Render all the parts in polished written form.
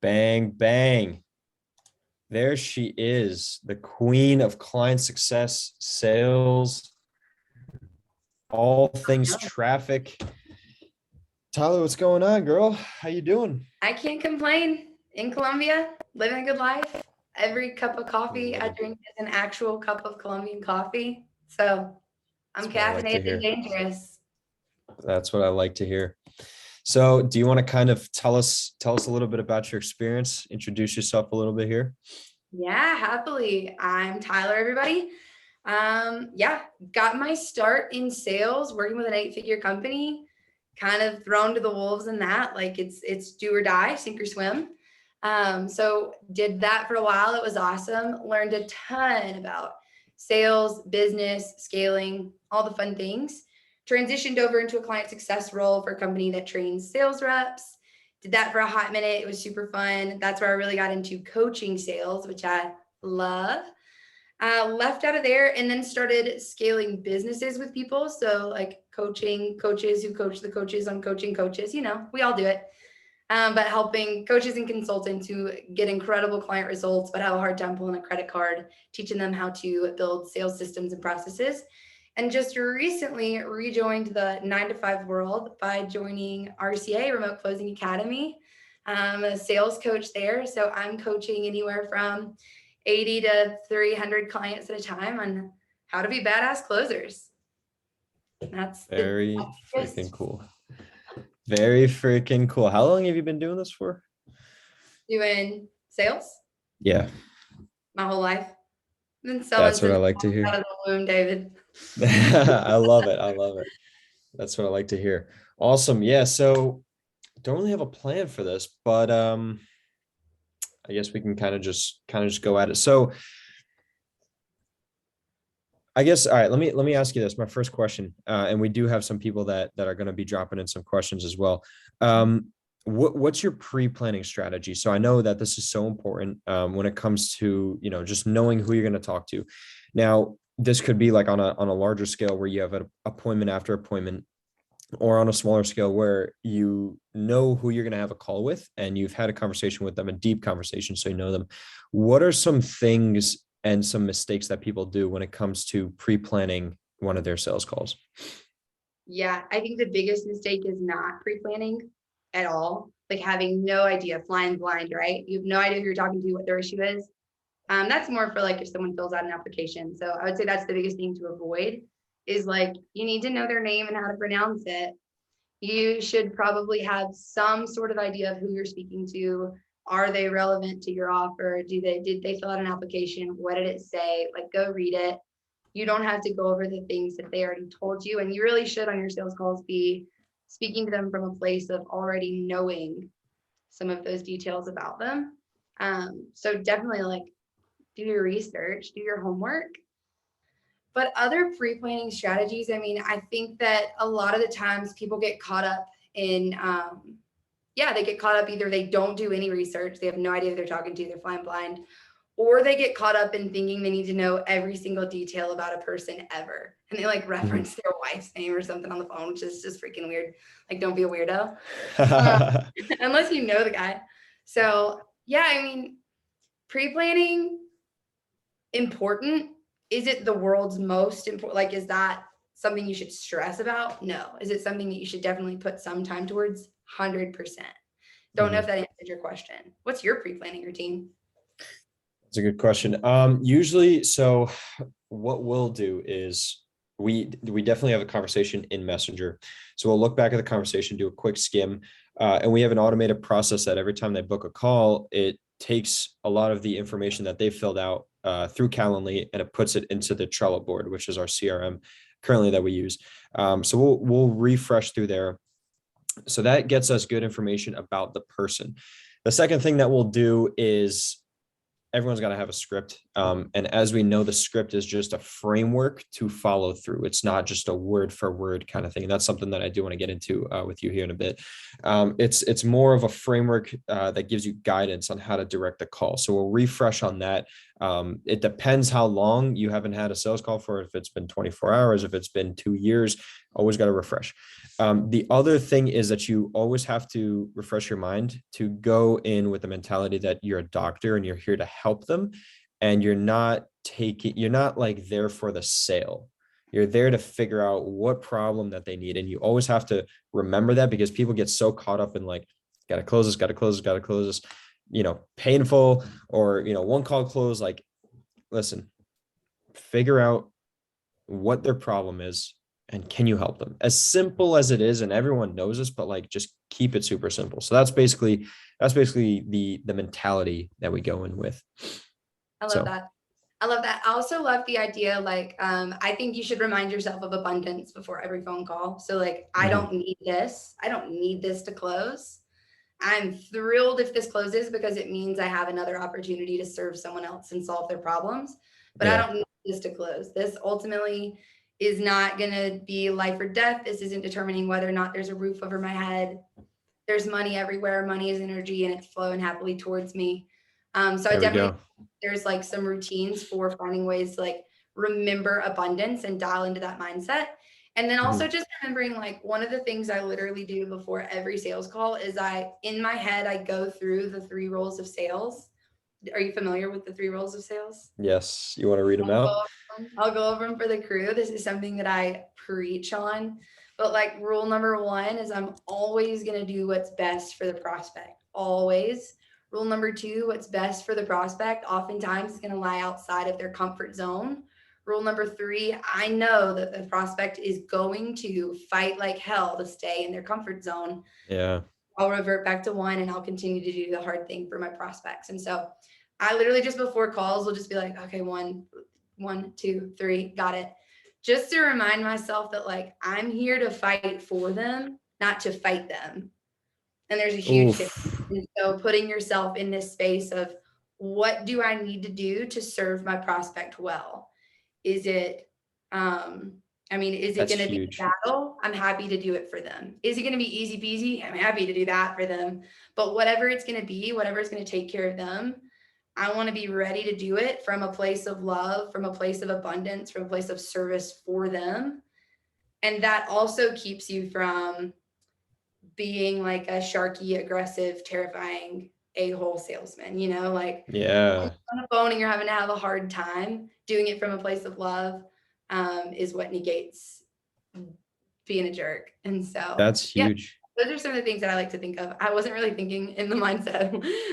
Bang, bang. There she is, the queen of client success, sales, all things traffic. Tyler, what's going on, girl? How you doing? I can't complain. In Colombia, living a good life. Every cup of coffee I Living. drink is an actual cup of Colombian coffee. So I'm That's what I like to caffeinated and hear. dangerous. That's what I like to hear. So, do you want to kind of tell us a little bit about your experience? Introduce yourself a little bit here. Yeah, happily. I'm Tyler, everybody. Yeah, got my start in sales, working with an 8-figure company, kind of thrown to the wolves in that. Like it's do or die, sink or swim. So did that for a while. It was awesome. Learned a ton about sales, business, scaling, all the fun things. Transitioned over into a client success role for a company that trains sales reps. Did that for a hot minute. It was super fun. That's where I really got into coaching sales, which I love. Left out of there and then started scaling businesses with people. So like coaching coaches who coach the coaches on coaching coaches, we all do it. But helping coaches and consultants who get incredible client results, but have a hard time pulling a credit card, teaching them how to build sales systems and processes. And just recently rejoined the 9 to 5 world by joining RCA, Remote Closing Academy. I'm a sales coach there. So I'm coaching anywhere from 80 to 300 clients at a time on how to be badass closers. That's the Very freaking gist. cool. Very freaking cool. How long have you been doing this for? Doing sales Yeah, my whole life. Been selling that's what I since like to out hear. of the womb, David. I love it. I love it. That's what I like to hear. Awesome. Yeah. So don't really have a plan for this, but I guess we can kind of just go at it. So I guess all right, let me ask you this. My first question, and we do have some people that are going to be dropping in some questions as well. What's your pre-planning strategy? So I know that this is so important when it comes to just knowing who you're going to talk to. Now, this could be like on a larger scale where you have an appointment after appointment, or on a smaller scale where you know who you're going to have a call with and you've had a conversation with them, a deep conversation, so you know them. What are some things and some mistakes that people do when it comes to pre-planning one of their sales calls? Yeah, I think the biggest mistake is not pre-planning at all. Like having no idea, flying blind, right? You have no idea who you're talking to, what their issue is. That's more for like if someone fills out an application. So I would say that's the biggest thing to avoid is like you need to know their name and how to pronounce it. You should probably have some sort of idea of who you're speaking to. Are they relevant to your offer? Did they fill out an application? What did it say? Like go read it. You don't have to go over the things that they already told you. And you really should on your sales calls be speaking to them from a place of already knowing some of those details about them. So definitely like do your research, do your homework. But other pre-planning strategies, I mean, I think that a lot of the times people get caught up in, they get caught up either they don't do any research, they have no idea who they're talking to, they're flying blind, or they get caught up in thinking they need to know every single detail about a person ever. And they like Mhm. reference their wife's name or something on the phone, which is just freaking weird. Like, don't be a weirdo uh, unless you know the guy. So, yeah, I mean, pre planning important. Is it the world's most important? Like, is that something you should stress about? No. Is it something that you should definitely put some time towards? 100%. Don't know if Mhm. that answered your question. What's your pre planning routine? That's a good question. Usually, so what we'll do is we definitely have a conversation in Messenger. So we'll look back at the conversation, do a quick skim, and we have an automated process that every time they book a call, it takes a lot of the information that they filled out through Calendly and it puts it into the Trello board, which is our CRM currently that we use. So we'll refresh through there. So that gets us good information about the person. The second thing that we'll do is everyone's got to have a script. And as we know, the script is just a framework to follow through. It's not just a word for word kind of thing. And that's something that I do want to get into with you here in a bit. It's more of a framework that gives you guidance on how to direct the call. So we'll refresh on that. It depends how long you haven't had a sales call for. If it's been 24 hours, if it's been 2 years, always got to refresh. The other thing is that you always have to refresh your mind to go in with the mentality that you're a doctor and you're here to help them. And you're not like there for the sale. You're there to figure out what problem that they need. And you always have to remember that, because people get so caught up in like, got to close this, got to close this, got to close this, painful, or, one call close. Like, listen, figure out what their problem is and can you help them? As simple as it is, and everyone knows this, but like just keep it super simple. So that's basically the mentality that we go in with. I love that. I love that. I also love the idea, like, I think you should remind yourself of abundance before every phone call. So like, I don't need this. I don't need this to close. I'm thrilled if this closes because it means I have another opportunity to serve someone else and solve their problems. But I don't need this to close. This ultimately is not going to be life or death. This isn't determining whether or not there's a roof over my head. There's money everywhere. Money is energy and it's flowing happily towards me. So I definitely, there's like some routines for finding ways to like remember abundance and dial into that mindset. And then also just remembering, like, one of the things I literally do before every sales call is in my head, I go through the 3 roles of sales. Are you familiar with the 3 roles of sales? Yes. You want to read them out? I'll go over them for the crew. This is something that I preach on. But like, rule number 1 is I'm always going to do what's best for the prospect. Always. Rule number 2, what's best for the prospect oftentimes is going to lie outside of their comfort zone. Rule number 3, I know that the prospect is going to fight like hell to stay in their comfort zone. Yeah. I'll revert back to 1 and I'll continue to do the hard thing for my prospects. And so I literally just before calls will just be like, okay, 1, 2, 3, got it. Just to remind myself that like, I'm here to fight for them, not to fight them. And there's a huge difference. And so putting yourself in this space of, what do I need to do to serve my prospect well? Is it, is it going to be a battle? I'm happy to do it for them. Is it going to be easy peasy? I'm happy to do that for them. But whatever it's going to be, whatever is going to take care of them, I want to be ready to do it from a place of love, from a place of abundance, from a place of service for them. And that also keeps you from being like a sharky, aggressive, terrifying a-hole salesman, like on the phone and you're having to have a hard time. Doing it from a place of love is what negates being a jerk. And so that's huge. Those are some of the things that I like to think of. I wasn't really thinking in the mindset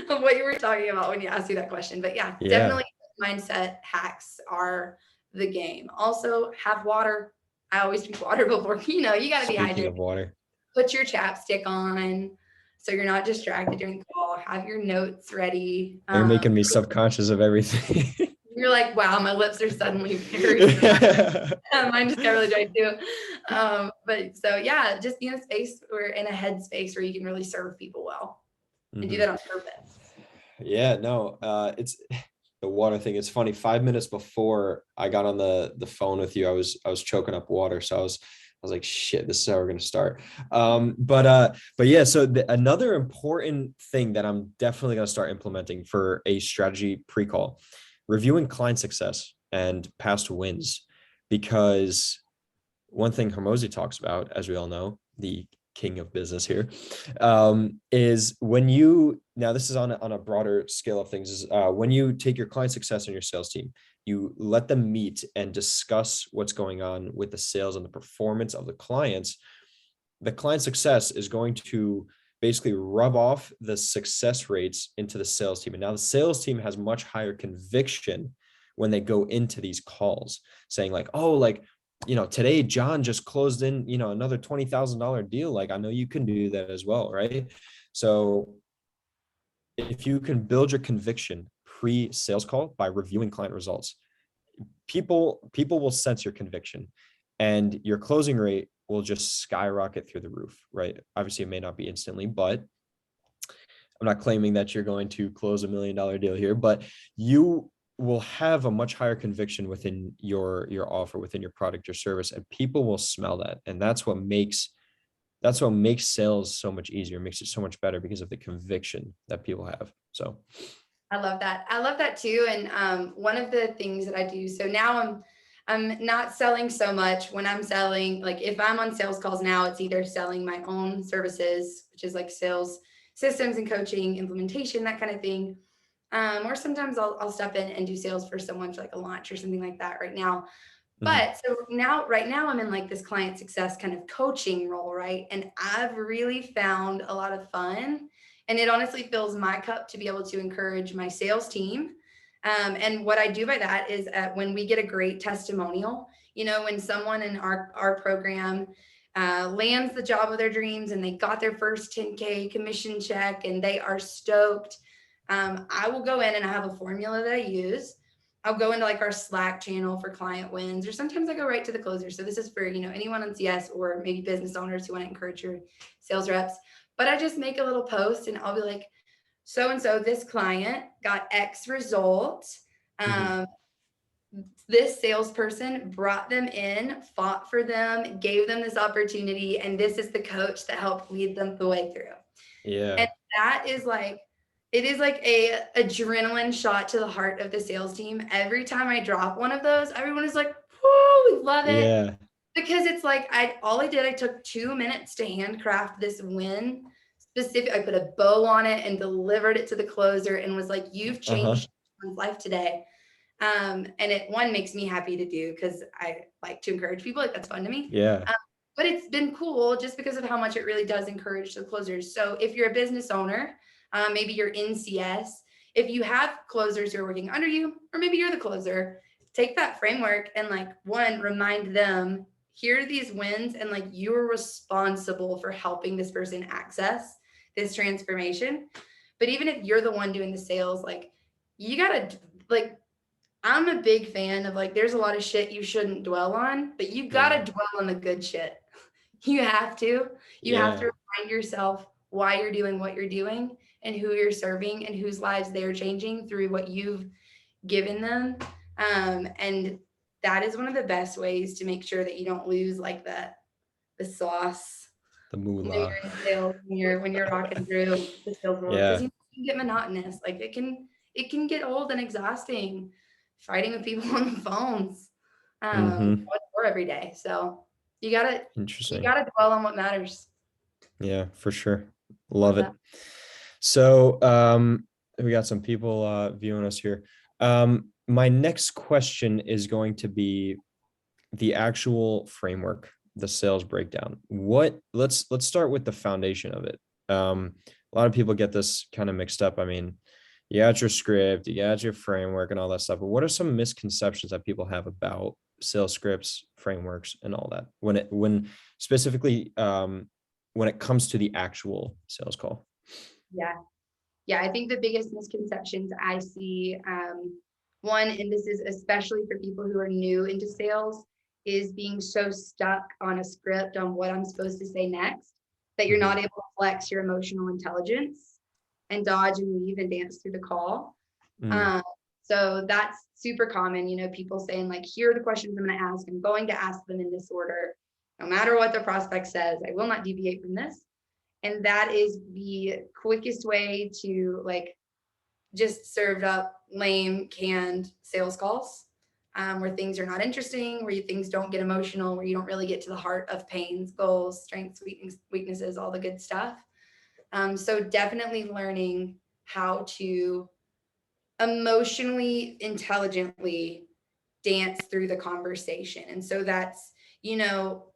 of what you were talking about when you asked me that question, but definitely mindset hacks are the game. Also, have water. I always drink water before, you got to be hydrated. Speaking of water. Put your chapstick on so you're not distracted during the call. Have your notes ready. You're making me subconscious of everything. You're like, wow, my lips are suddenly very mine just got really dry too. But so just be in a space or in a headspace where you can really serve people well and do that on purpose. Yeah, no, it's the water thing. It's funny. 5 minutes before I got on the phone with you, I was choking up water. So I was like, shit, this is how we're going to start. But yeah, so another important thing that I'm definitely going to start implementing for a strategy pre-call, reviewing client success and past wins, because one thing Hormozi talks about, as we all know, the king of business here, is now this is on a broader scale of things, is when you take your client success and your sales team, you let them meet and discuss what's going on with the sales and the performance of the clients. The client success is going to basically rub off the success rates into the sales team. And now the sales team has much higher conviction when they go into these calls saying like, oh, like, today John just closed in, another $20,000 deal. Like, I know you can do that as well. Right. So if you can build your conviction pre-sales call by reviewing client results, people will sense your conviction and your closing rate will just skyrocket through the roof, right? Obviously, it may not be instantly, but I'm not claiming that you're going to close $1 million deal here, but you will have a much higher conviction within your offer, within your product, your service, and people will smell that. And that's what makes sales so much easier, makes it so much better because of the conviction that people have. So I love that. I love that too. And one of the things that I do, so now I'm not selling so much. When I'm selling, like if I'm on sales calls now, it's either selling my own services, which is like sales systems and coaching, implementation, that kind of thing. Or sometimes I'll step in and do sales for someone for like a launch or something like that right now. Mhm. But so right now I'm in like this client success kind of coaching role, right? And I've really found a lot of fun, and it honestly fills my cup to be able to encourage my sales team. And what I do by that is when we get a great testimonial, when someone in our program lands the job of their dreams and they got their first 10K commission check and they are stoked, I will go in and I have a formula that I use. I'll go into like our Slack channel for client wins, or sometimes I go right to the closer. So this is for, anyone on CS or maybe business owners who want to encourage your sales reps. But I just make a little post and I'll be like, so and so, this client got X result. Mhm. Um, this salesperson brought them in, fought for them, gave them this opportunity, and this is the coach that helped lead them the way through. Yeah. And that is like, it is like a adrenaline shot to the heart of the sales team. Every time I drop one of those, everyone is like, whoa, we love it. Yeah. Because it's like, I took 2 minutes to handcraft this win specific. I put a bow on it and delivered it to the closer and was like, you've Uh-huh. changed someone's life today. And it makes me happy to do because I like to encourage people. Like that's fun to me. Yeah. Um, but it's been cool just because of how much it really does encourage the closers. So if you're a business owner, maybe you're in CS, if you have closers who are working under you, or maybe you're the closer, take that framework and like remind them, here are these wins, and like you're responsible for helping this person access this transformation. But even if you're the one doing the sales, like you gotta like I'm a big fan of like, there's a lot of shit you shouldn't dwell on, but you got Mm. to dwell on the good shit. You have to. You have to Yeah. remind yourself why you're doing what you're doing and who you're serving and whose lives they're changing through what you've given them. And that is one of the best ways to make sure that you don't lose like the sauce. The You're moolah. in sales when you're rocking through the sales world, because Yeah. you can get monotonous. Like it can get old and exhausting fighting with people on the phones Mm-hmm. every day. So you gotta you Interesting. gotta dwell on what matters. Yeah, for sure. Love Love it. that. So we got some people viewing us here. My next question is going to be the actual framework, the sales breakdown. Let's start with the foundation of it. A lot of people get this kind of mixed up. I mean, you got your script, you got your framework and all that stuff, but what are some misconceptions that people have about sales scripts, frameworks, and all that when specifically when it comes to the actual sales call? Yeah. Yeah. I think the biggest misconceptions I see, one, and this is especially for people who are new into sales, is being so stuck on a script on what I'm supposed to say next that you're not Mhm. able to flex your emotional intelligence and dodge and weave and dance through the call. Mm. Um, so that's super common, people saying like, here are the questions I'm going to ask. I'm going to ask them in this order. No matter what the prospect says, I will not deviate from this. And that is the quickest way to like just served up lame canned sales calls, where things are not interesting, where things don't get emotional, where you don't really get to the heart of pains, goals, strengths, weaknesses, all the good stuff. So definitely learning how to emotionally intelligently dance through the conversation. And so that's,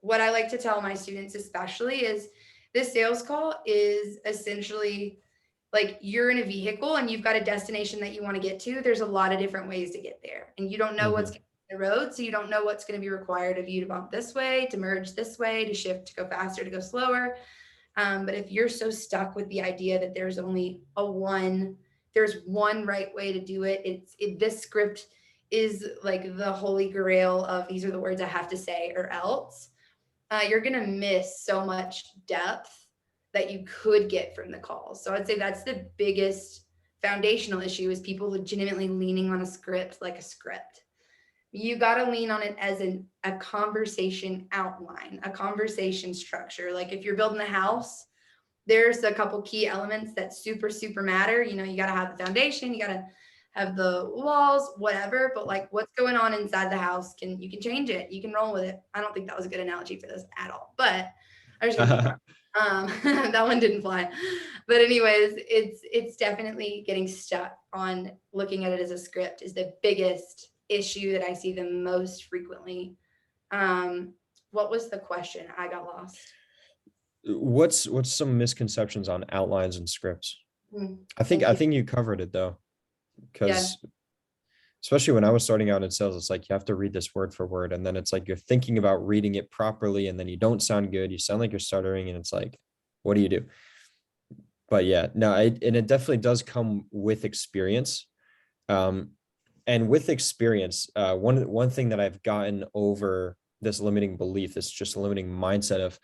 what I like to tell my students, especially, is this sales call is essentially like you're in a vehicle and you've got a destination that you want to get to. There's a lot of different ways to get there, and you don't know what's Mhm. going to be the road. So you don't know what's going to be required of you to bump this way, to merge this way, to shift, to go faster, to go slower. But if you're so stuck with the idea that there's one right way to do it, this script is like the holy grail of these are the words I have to say or else, you're going to miss so much depth that you could get from the calls. So I'd say that's the biggest foundational issue, is people legitimately leaning on a script like a script. You got to lean on it as a conversation outline, a conversation structure. Like if you're building a house, there's a couple key elements that super matter. You got to have the foundation, you got to have the walls, whatever, but like what's going on inside the house, you can change it. You can roll with it. I don't think that was a good analogy for this at all, but I'm just gonna keep going. That one didn't fly. But anyways, it's definitely getting stuck on looking at it as a script is the biggest issue that I see the most frequently. What was the question? I got lost. What's some misconceptions on outlines and scripts? I Thank you. think you covered it though, Yeah. because especially when I was starting out in sales, it's like you have to read this word for word, and then it's like you're thinking about reading it properly, and then you don't sound good. You sound like you're stuttering, and it's like, what do you do? But yeah, no, and it definitely does come with experience. And with experience, one thing that I've gotten over this limiting belief, this just limiting mindset of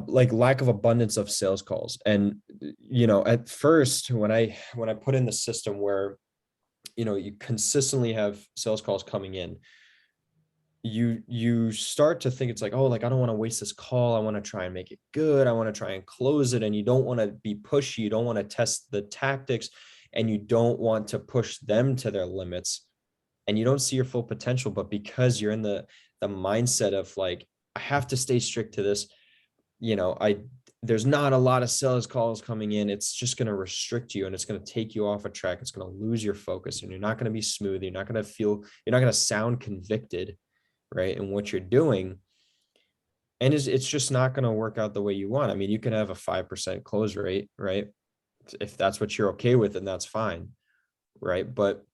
like lack of abundance of sales calls. And at first when I put in the system where you consistently have sales calls coming in, you start to think it's like, oh, like I don't want to waste this call, I want to try and make it good, I want to try and close it, and you don't want to be pushy, you don't want to test the tactics, and you don't want to push them to their limits, and you don't see your full potential. But because you're in the mindset of like, I have to stay strict to this, there's not a lot of sales calls coming in, it's just going to restrict you, and it's going to take you off a track, it's going to lose your focus, and you're not going to be smooth, you're not going to sound convicted, right, in what you're doing. And it's just not going to work out the way you want. I mean, you can have a 5% close rate, right? If that's what you're okay with, then that's fine, right? But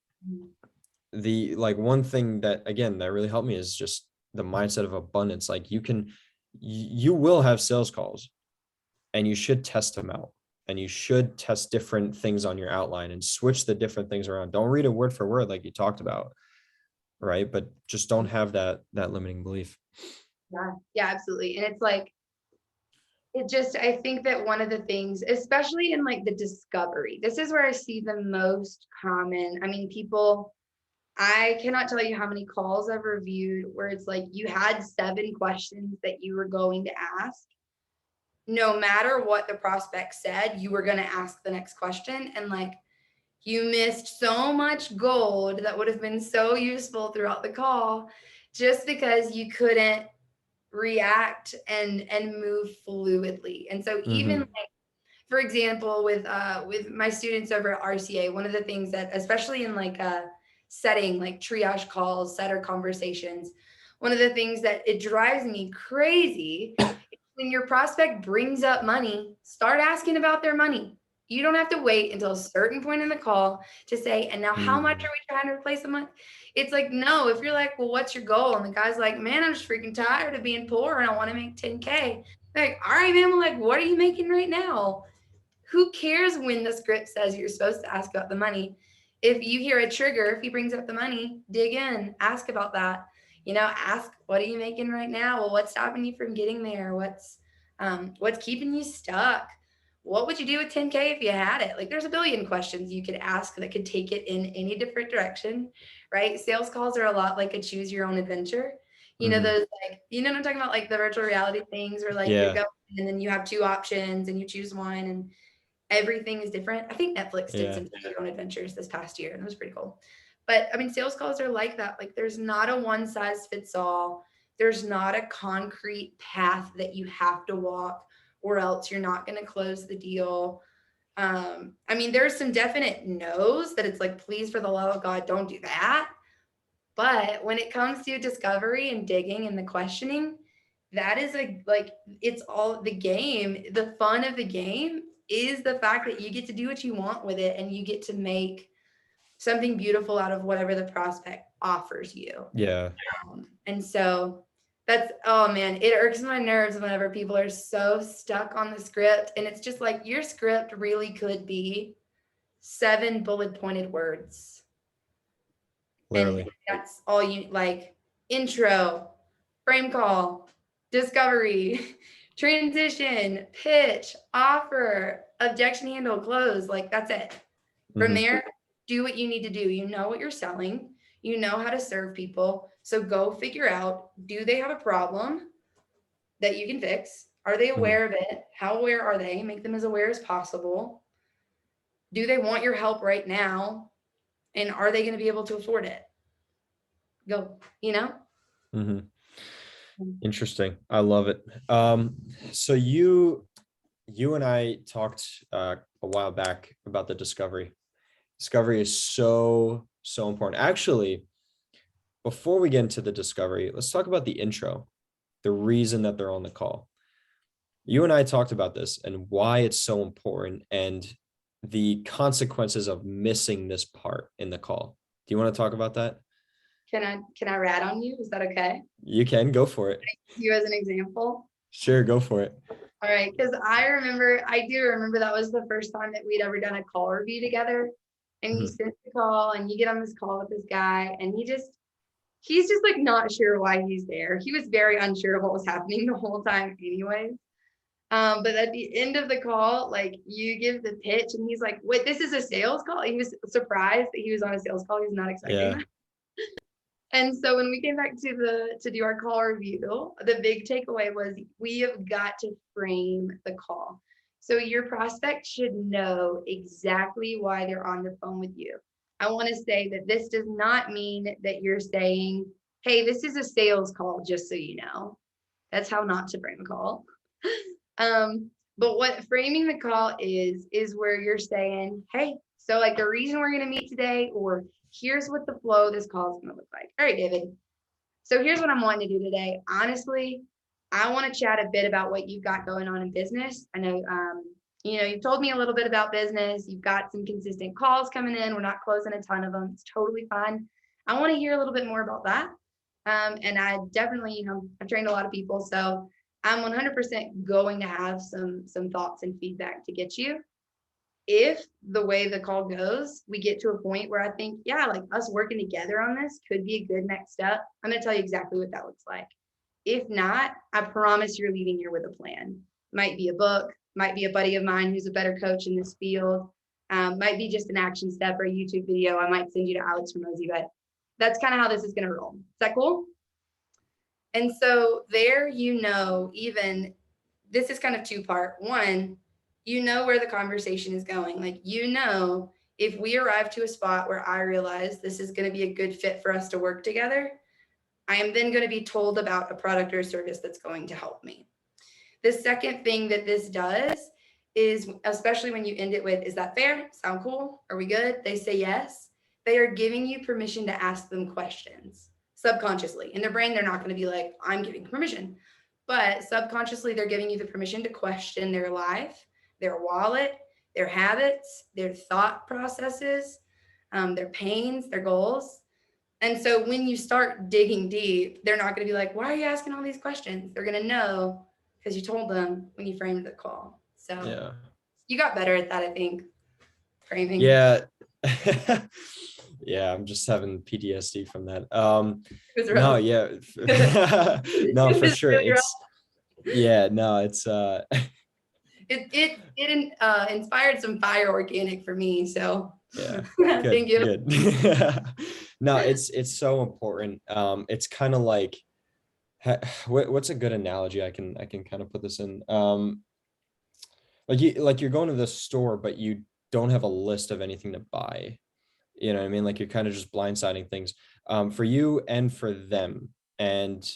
the like one thing that again that really helped me is just the mindset of abundance. Like you will have sales calls, and you should test them out, and you should test different things on your outline and switch the different things around. Don't read it word for word like you talked about, right? But just don't have that limiting belief. Yeah, absolutely. And it's like, I think that one of the things, especially in like the discovery, this is where I see the most common. I mean, I cannot tell you how many calls I've reviewed where it's like you had 7 questions that you were going to ask. No matter what the prospect said, you were going to ask the next question. And like, you missed so much gold that would have been so useful throughout the call just because you couldn't react and move fluidly. And so even like, for example, with my students over at RCA, one of the things that, especially in like a setting like triage calls, setter conversations, one of the things that it drives me crazy is when your prospect brings up money, start asking about their money. You don't have to wait until a certain point in the call to say, and now how much are we trying to replace a month? It's like, no, if you're like, well, what's your goal? And the guy's like, man, I'm just freaking tired of being poor and I want to make 10K. Like, all right, man, well, like, what are you making right now? Who cares when the script says you're supposed to ask about the money? If you hear a trigger, if he brings up the money, dig in, ask about that. Ask, what are you making right now? Well, what's stopping you from getting there? What's keeping you stuck? What would you do with 10K if you had it? Like, there's a billion questions you could ask that could take it in any different direction, right? Sales calls are a lot like a choose your own adventure. Those like, what I'm talking about, like the virtual reality things where like you're going and then you have 2 options and you choose one and everything is different. I think Netflix did some choose your own adventures this past year and it was pretty cool. But I mean, sales calls are like that. Like, there's not a one size fits all. There's not a concrete path that you have to walk or else you're not going to close the deal. I mean, there's some definite no's that it's like, please, for the love of God, don't do that. But when it comes to discovery and digging and the questioning, that is it's all the game. The fun of the game is the fact that you get to do what you want with it and you get to make something beautiful out of whatever the prospect offers you. Yeah. And so oh man, it irks my nerves whenever people are so stuck on the script. And it's just like, your script really could be 7 bullet pointed words. Literally. And that's all you like: intro, frame call, discovery, transition, pitch, offer, objection handle, close. Like, that's it. From there, do what you need to do. You know what you're selling. You know how to serve people. So go figure out, do they have a problem that you can fix? Are they aware of it? How aware are they? Make them as aware as possible. Do they want your help right now? And are they going to be able to afford it? Go, Mm-hmm. Interesting. I love it. So you and I talked a while back about the discovery. Discovery is so, so important. Actually, before we get into the discovery, let's talk about the intro, the reason that they're on the call. You and I talked about this and why it's so important and the consequences of missing this part in the call. Do you want to talk about that? Can I rat on you? Is that okay? You can go for it. You as an example. Sure, go for it. All right, because I do remember that was the first time that we'd ever done a call review together. And you sent the call and you get on this call with this guy and he's just like not sure why he's there. He was very unsure of what was happening the whole time anyways. But at the end of the call, like you give the pitch and he's like, wait, this is a sales call? He was surprised that he was on a sales call. He was not expecting that. And so when we came back to do our call review, the big takeaway was we have got to frame the call. So your prospect should know exactly why they're on the phone with you. I want to say that this does not mean that you're saying, hey, this is a sales call, just so you know. That's how not to frame a call. But what framing the call is where you're saying, hey, so like the reason we're going to meet today, or here's what the flow of this call is going to look like. All right, David. So here's what I'm wanting to do today. Honestly, I want to chat a bit about what you've got going on in business. I know, you've told me a little bit about business. You've got some consistent calls coming in. We're not closing a ton of them. It's totally fine. I want to hear a little bit more about that. And I definitely, I've trained a lot of people, so I'm 100% going to have some thoughts and feedback to get you. If the way the call goes, we get to a point where I think, yeah, like us working together on this could be a good next step, I'm going to tell you exactly what that looks like. If not, I promise you're leaving here with a plan. Might be a book, might be a buddy of mine who's a better coach in this field, might be just an action step or a YouTube video. I might send you to Alex Ramosi, but that's kind of how this is going to roll. Is that cool? And so there, even this is kind of two-part. One, where the conversation is going. Like, if we arrive to a spot where I realize this is going to be a good fit for us to work together, I am then going to be told about a product or service that's going to help me. The second thing that this does is, especially when you end it with, is that fair? Sound cool? Are we good? They say yes. They are giving you permission to ask them questions subconsciously. In their brain, they're not going to be like, I'm giving permission. But subconsciously, they're giving you the permission to question their life, their wallet, their habits, their thought processes, their pains, their goals. And so when you start digging deep, they're not going to be like, why are you asking all these questions? They're going to know because you told them when you framed the call. So you got better at that, I think, framing. Yeah. Yeah, I'm just having PTSD from that. No, yeah. No, for sure. It inspired some fire organic for me. So yeah, good, thank you. Good. No, it's so important. It's kind of like, what's a good analogy I can kind of put this in? Like you're going to the store, but you don't have a list of anything to buy. You know what I mean? Like you're kind of just blindsiding things for you and for them. And,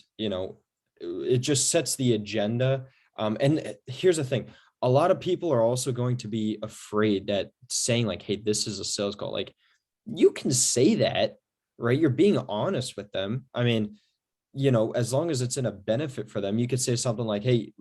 it just sets the agenda. And here's the thing. A lot of people are also going to be afraid that saying like, hey, this is a sales call. Like you can say that, right? You're being honest with them. I mean, as long as it's in a benefit for them, you could say something like, hey,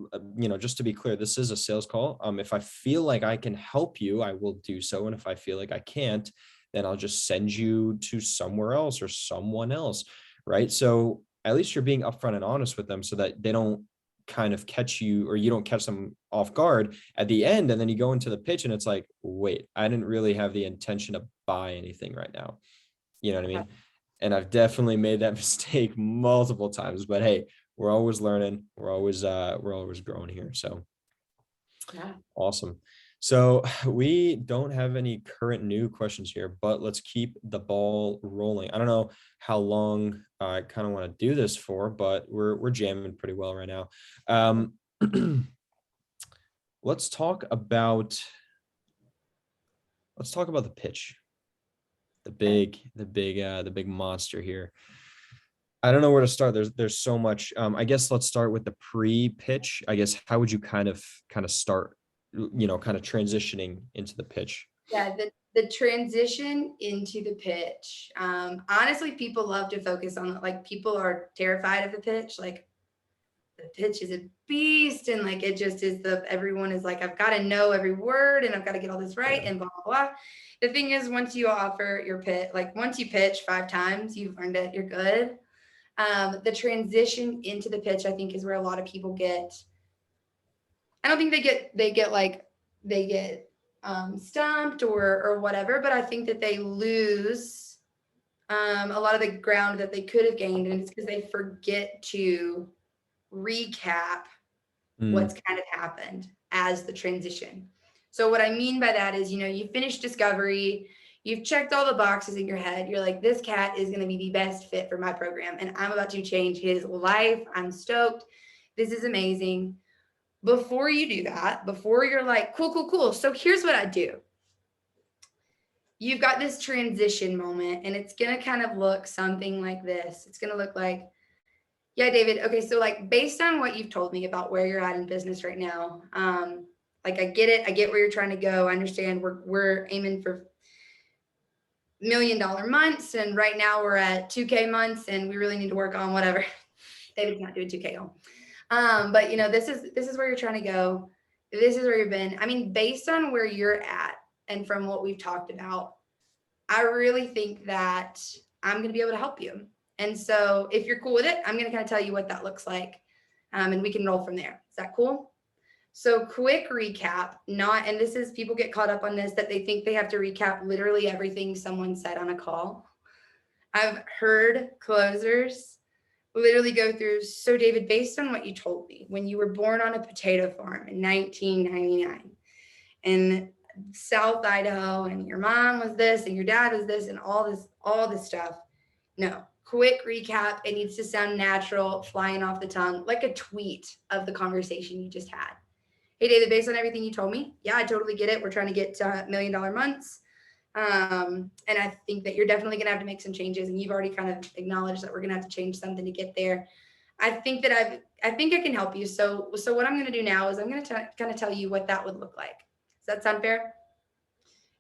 just to be clear, this is a sales call. If I feel like I can help you, I will do so. And if I feel like I can't, then I'll just send you to somewhere else or someone else. Right. So at least you're being upfront and honest with them so that they don't kind of catch you, or you don't catch them off guard at the end. And then you go into the pitch and it's like, wait, I didn't really have the intention to buy anything right now. You know what I mean? And I've definitely made that mistake multiple times, but hey, we're always learning. We're always growing here. So yeah. Awesome. So we don't have any current new questions here, but let's keep the ball rolling. I don't know how long I kind of want to do this for, but we're jamming pretty well right now. Let's talk about the pitch. the big monster here. I don't know where to start. There's so much. I guess let's start with the pre-pitch. I guess how would you kind of start, kind of transitioning into the pitch? Yeah, the transition into the pitch. Honestly, people love to focus on, like, people are terrified of the pitch. Like, the pitch is a beast, and like it just is everyone is like, I've got to know every word and I've got to get all this right and blah blah blah. The thing is, once you offer your pitch, like once you pitch 5 times, you've earned it, you're good. The transition into the pitch, I think, is where a lot of people get. I don't think they get stumped or whatever, but I think that they lose a lot of the ground that they could have gained, and it's because they forget to recap what's kind of happened as the transition. So what I mean by that is, you finished discovery, you've checked all the boxes in your head. You're like, this cat is going to be the best fit for my program, and I'm about to change his life. I'm stoked. This is amazing. Before you do that, before you're like, cool. So here's what I do. You've got this transition moment, and it's going to kind of look something like this. It's going to look like, yeah, David. Okay. So like, based on what you've told me about where you're at in business right now, like, I get it. I get where you're trying to go. I understand we're aiming for $1 million months. And right now we're at 2K months, and we really need to work on whatever. David's not doing 2K home. But this is where you're trying to go. This is where you've been. I mean, based on where you're at and from what we've talked about, I really think that I'm going to be able to help you. And so if you're cool with it, I'm going to kind of tell you what that looks like. And we can roll from there. Is that cool? So quick recap, and this is, people get caught up on this, that they think they have to recap literally everything someone said on a call. I've heard closers literally go through, so David, based on what you told me, when you were born on a potato farm in 1999 in South Idaho, and your mom was this and your dad was this and all this stuff. No, quick recap. It needs to sound natural, flying off the tongue, like a tweet of the conversation you just had. Hey, David, based on everything you told me, yeah, I totally get it. We're trying to get to $1 million months. And I think that you're definitely going to have to make some changes. And you've already kind of acknowledged that we're going to have to change something to get there. I think I can help you. So what I'm going to do now is I'm going to kind of tell you what that would look like. Does that sound fair?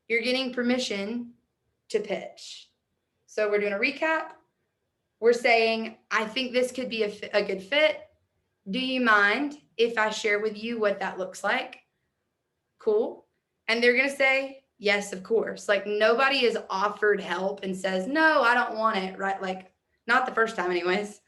You're getting permission to pitch. So we're doing a recap. We're saying, I think this could be a good fit. Do you mind if I share with you what that looks like? Cool. And they're going to say, yes, of course. Like, nobody is offered help and says, no, I don't want it. Right. Like, not the first time anyways.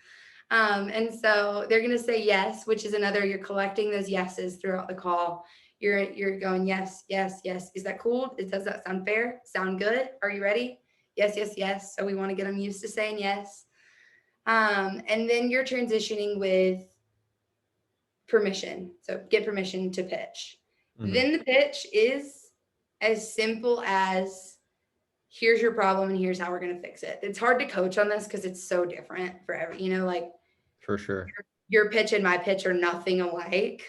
And so they're going to say yes, which is another, you're collecting those yeses throughout the call. You're going, yes, yes, yes. Is that cool? Does that sound fair? Sound good? Are you ready? Yes, yes, yes. So we want to get them used to saying yes. And then you're transitioning with permission. So get permission to pitch. Mm-hmm. Then the pitch is as simple as, here's your problem and here's how we're going to fix it. It's hard to coach on this because it's so different for every, like, for sure, your pitch and my pitch are nothing alike.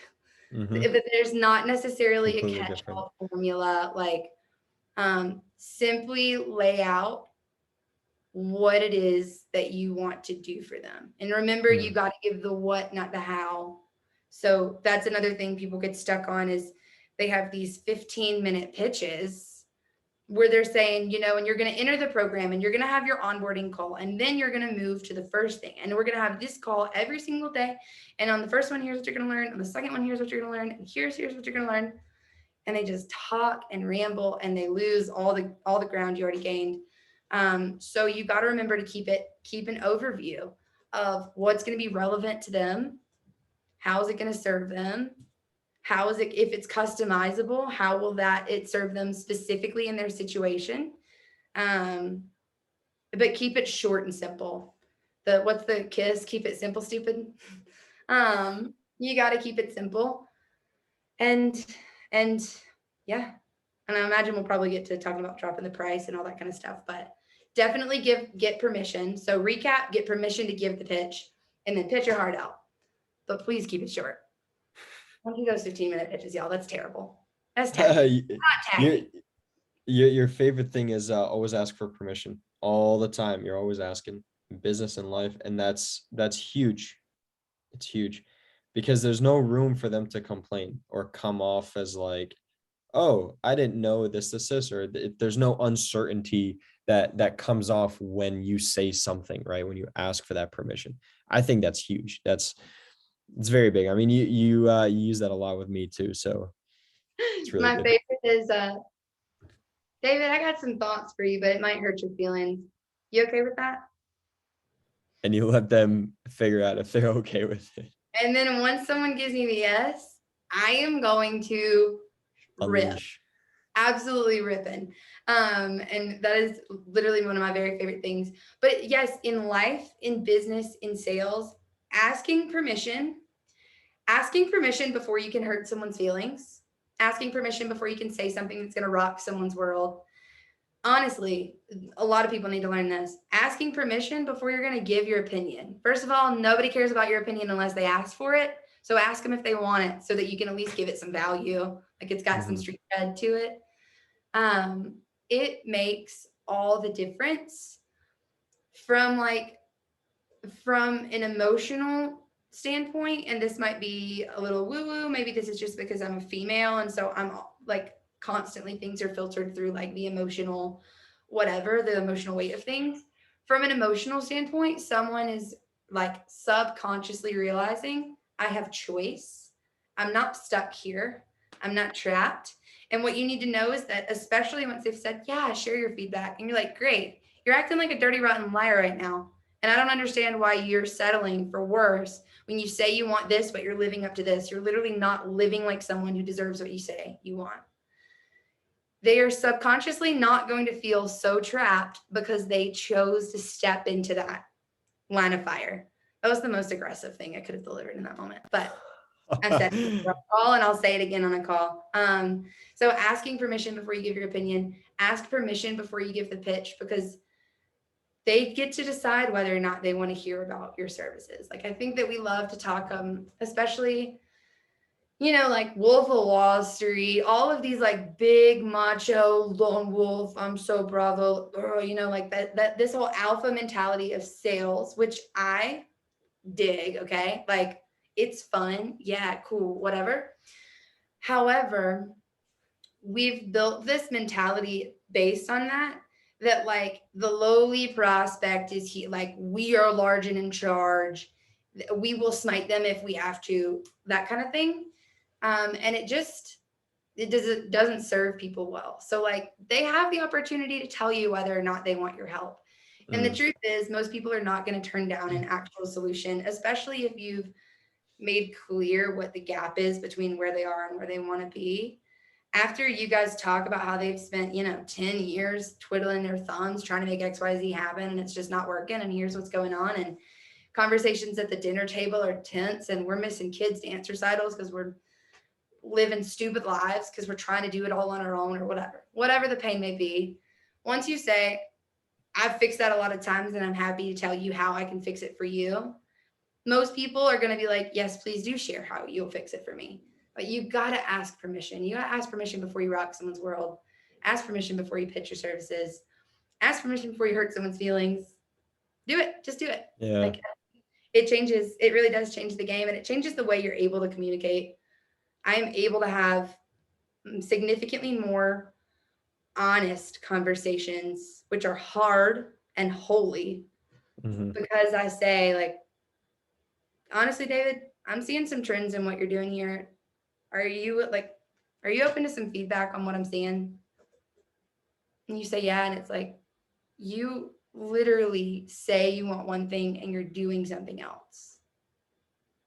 Mm-hmm. But there's not necessarily completely a catch-all formula. Like, simply lay out what it is that you want to do for them. And remember, you got to give the what, not the how. So that's another thing people get stuck on, is they have these 15-minute pitches where they're saying, and you're going to enter the program and you're going to have your onboarding call, and then you're going to move to the first thing. And we're going to have this call every single day. And on the first one, here's what you're going to learn. On the second one, here's what you're going to learn. And here's what you're going to learn. And they just talk and ramble, and they lose all the ground you already gained. So you got to remember to keep an overview of what's going to be relevant to them. How is it going to serve them? How is it, if it's customizable, how will it serve them specifically in their situation? But keep it short and simple. What's the KISS? Keep it simple, stupid. You got to keep it simple. And yeah. And I imagine we'll probably get to talking about dropping the price and all that kind of stuff, but definitely get permission. So recap, get permission to give the pitch, and then pitch your heart out. But please keep it short. Don't do those 15-minute pitches, y'all. That's terrible. That's terrible. Your favorite thing is always ask for permission all the time. You're always asking in business and life, and that's huge. It's huge because there's no room for them to complain or come off as like, oh, I didn't know this, or there's no uncertainty that comes off when you say something, right? When you ask for that permission. I think that's huge. It's very big. I mean, you use that a lot with me too, so it's really My good. favorite is David, I got some thoughts for you, but it might hurt your feelings. You okay with that? And you let them figure out if they're okay with it. And then once someone gives me the yes, I am going to rip. Unleash. Absolutely ripping. And that is literally one of my very favorite things. But yes, in life, in business, in sales, asking permission, asking permission before you can hurt someone's feelings, asking permission before you can say something that's going to rock someone's world. Honestly, a lot of people need to learn this. Asking permission before you're going to give your opinion. First of all, nobody cares about your opinion unless they ask for it. So ask them if they want it so that you can at least give it some value. Like it's got some street cred to it. It makes all the difference from from an emotional standpoint. And this might be a little woo woo. Maybe this is just because I'm a female. And so I'm like constantly things are filtered through like the emotional, whatever, the emotional weight of things. From an emotional standpoint, someone is like subconsciously realizing I have choice. I'm not stuck here. I'm not trapped. And what you need to know is that, especially once they've said, yeah, share your feedback, and you're like, great, you're acting like a dirty, rotten liar right now. And I don't understand why you're settling for worse when you say you want this, but you're living up to this. You're literally not living like someone who deserves what you say you want. They are subconsciously not going to feel so trapped because they chose to step into that line of fire. That was the most aggressive thing I could have delivered in that moment. But I said it on a call and I'll say it again on a call. So asking permission before you give your opinion, ask permission before you give the pitch, because they get to decide whether or not they want to hear about your services. Like I think that we love to talk, especially, like Wolf of Wall Street, all of these like big macho lone wolf, I'm so bravo, like that this whole alpha mentality of sales, which I dig, okay? Like it's fun, yeah, cool, whatever. However, we've built this mentality based on that like the lowly prospect is like we are large and in charge. We will smite them if we have to, that kind of thing. And it doesn't serve people well. So like they have the opportunity to tell you whether or not they want your help. And the truth is most people are not going to turn down an actual solution, especially if you've made clear what the gap is between where they are and where they want to be. After you guys talk about how they've spent, 10 years twiddling their thumbs trying to make XYZ happen and it's just not working, and here's what's going on, and conversations at the dinner table are tense and we're missing kids' dance recitals because we're living stupid lives because we're trying to do it all on our own or whatever the pain may be. Once you say, I've fixed that a lot of times and I'm happy to tell you how I can fix it for you, most people are going to be like, yes, please do share how you'll fix it for me. But you got to ask permission. You got to ask permission before you rock someone's world. Ask permission before you pitch your services. Ask permission before you hurt someone's feelings. Do it. Just do it. Yeah. Like it really does change the game, and it changes the way you're able to communicate. I am able to have significantly more honest conversations, which are hard and holy, because I say, like, honestly, David, I'm seeing some trends in what you're doing here. Are you open to some feedback on what I'm seeing? And you say, yeah. And it's like, you literally say you want one thing and you're doing something else.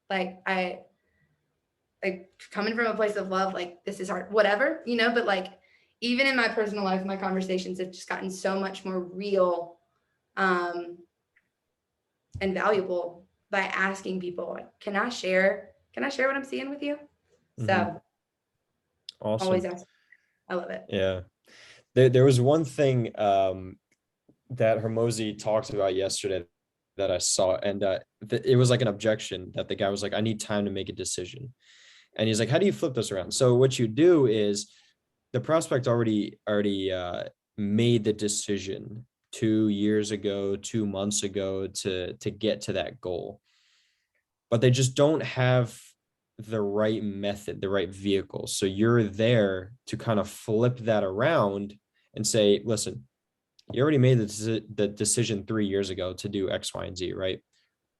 Like coming from a place of love, like this is hard, whatever, but like, even in my personal life, my conversations have just gotten so much more real, and valuable by asking people, like, can I share what I'm seeing with you? So Awesome. always ask. I love it. Yeah. There was one thing that Hermosi talked about yesterday that I saw, and it was like an objection that the guy was like, I need time to make a decision. And he's like, how do you flip this around? So what you do is the prospect already made the decision 2 years ago, 2 months ago to get to that goal, but they just don't have the right method, the right vehicle. So you're there to kind of flip that around and say, listen, you already made the decision 3 years ago to do X, Y, and Z, right?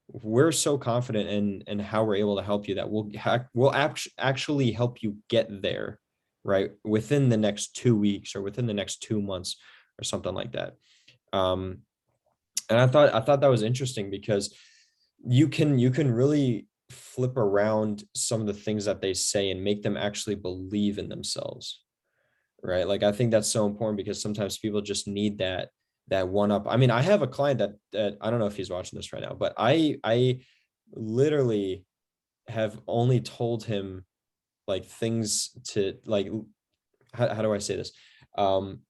We're so confident in how we're able to help you that we'll actually help you get there, right? Within the next 2 weeks or within the next 2 months or something like that. And I thought that was interesting because you can really flip around some of the things that they say and make them actually believe in themselves, right? Like I think that's so important because sometimes people just need that one up. I mean, I have a client that I don't know if he's watching this right now, but I literally have only told him like things to like how do I say this? Um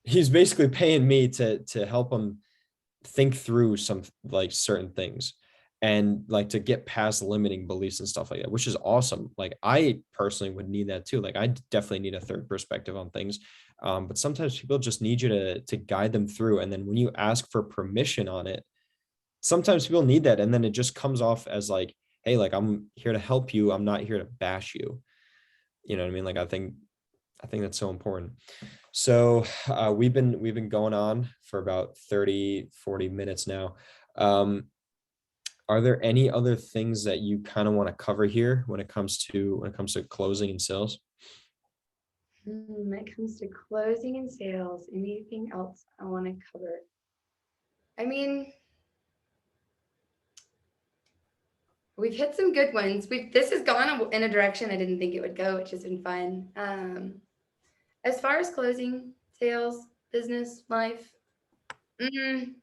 he's basically paying me to help him think through some like certain things and like to get past limiting beliefs and stuff like that, which is awesome. Like I personally would need that too. Like I definitely need a third perspective on things. But sometimes people just need you to guide them through. And then when you ask for permission on it, sometimes people need that. And then it just comes off as like, hey, like I'm here to help you. I'm not here to bash you. You know what I mean? Like I think that's so important. So we've been going on for about 30-40 minutes now. Are there any other things that you kind of want to cover here when it comes to closing and sales? When it comes to closing and sales, anything else I want to cover? I mean, we've hit some good ones. This has gone in a direction I didn't think it would go, which has been fun. As far as closing, sales, business, life, mm,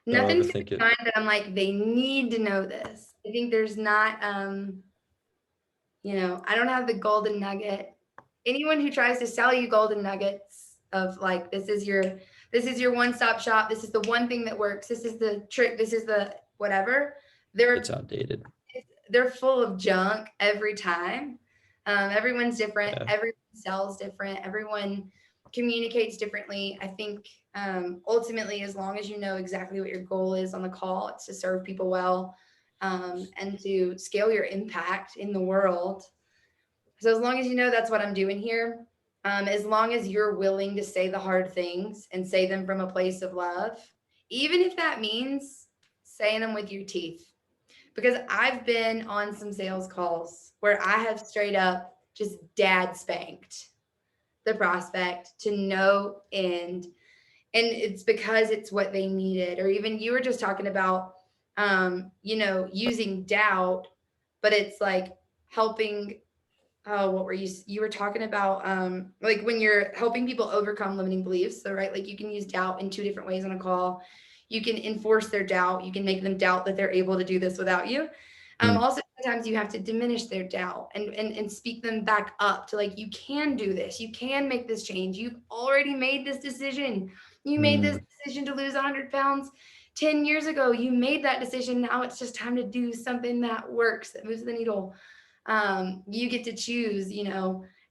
Don't nothing to overthink it. mind that I'm like, they need to know this. I think there's not, I don't have the golden nugget. Anyone who tries to sell you golden nuggets of like, this is your one-stop shop. This is the one thing that works. This is the trick. This is the whatever. They're It's outdated. they're full of junk every time. Everyone's different. Yeah. Everyone sells different. Everyone communicates differently. I think ultimately, as long as you know exactly what your goal is on the call, it's to serve people well and to scale your impact in the world. So as long as you know that's what I'm doing here, as long as you're willing to say the hard things and say them from a place of love, even if that means saying them with your teeth, because I've been on some sales calls where I have straight up just dad spanked the prospect to no end. And it's because it's what they needed. Or even you were just talking about, using doubt, but it's like helping. Oh, what were you were talking about? Like when you're helping people overcome limiting beliefs. So, right, like you can use doubt in two different ways on a call. You can enforce their doubt. You can make them doubt that they're able to do this without you. Mm, Also, sometimes you have to diminish their doubt and speak them back up to like, you can do this. You can make this change. You've already made this decision. You made this mm, decision to lose 100 pounds 10 years ago. You made that decision. Now it's just time to do something that works, that moves the needle. You get to choose,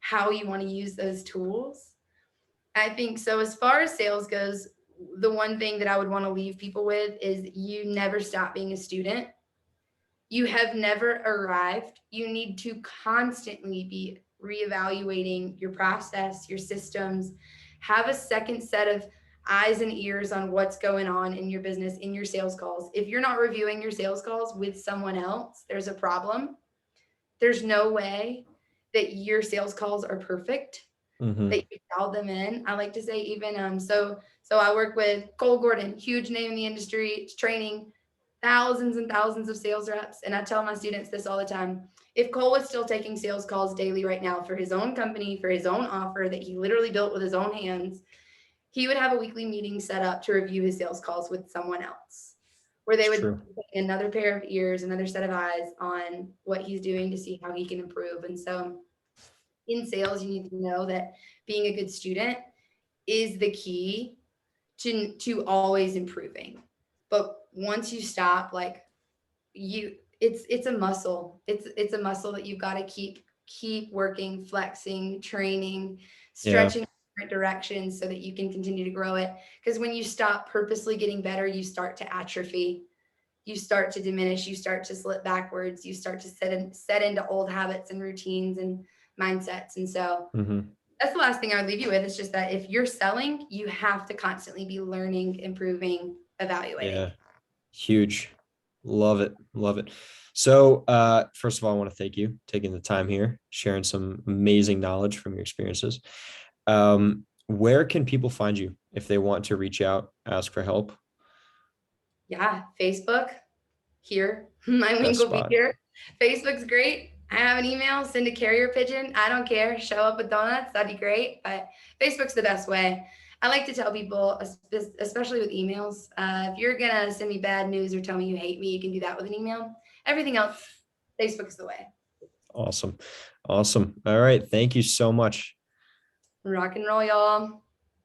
how you want to use those tools. I think so. As far as sales goes, the one thing that I would want to leave people with is you never stop being a student. You have never arrived. You need to constantly be reevaluating your process, your systems. Have a second set of eyes and ears on what's going on in your business, in your sales calls. If you're not reviewing your sales calls with someone else, there's a problem. There's no way that your sales calls are perfect, mm-hmm. that you dial them in. I like to say even so I work with Cole Gordon, huge name in the industry. It's training thousands and thousands of sales reps. And I tell my students this all the time. If Cole was still taking sales calls daily right now for his own company, for his own offer that he literally built with his own hands, he would have a weekly meeting set up to review his sales calls with someone else, where they It's would true. put another pair of ears, another set of eyes on what he's doing to see how he can improve. And so in sales, you need to know that being a good student is the key to always improving. But once you stop, like it's a muscle. It's a muscle that you've got to keep working, flexing, training, Yeah. stretching in different directions so that you can continue to grow it. Because when you stop purposely getting better, you start to atrophy, you start to diminish, you start to slip backwards, you start to set into old habits and routines and mindsets. And so Mhm. that's the last thing I would leave you with. It's just that if you're selling, you have to constantly be learning, improving, evaluating. Yeah. Huge. Love it. Love it. So, first of all, I want to thank you taking the time here, sharing some amazing knowledge from your experiences. Where can people find you if they want to reach out, ask for help? Yeah, Facebook here. My link Best will be spot. here. Facebook's great. I have an email, send a carrier pigeon. I don't care. Show up with donuts. That'd be great. But Facebook's the best way. I like to tell people, especially with emails, if you're going to send me bad news or tell me you hate me, you can do that with an email. Everything else, Facebook's the way. Awesome. Awesome. All right. Thank you so much. Rock and roll, y'all.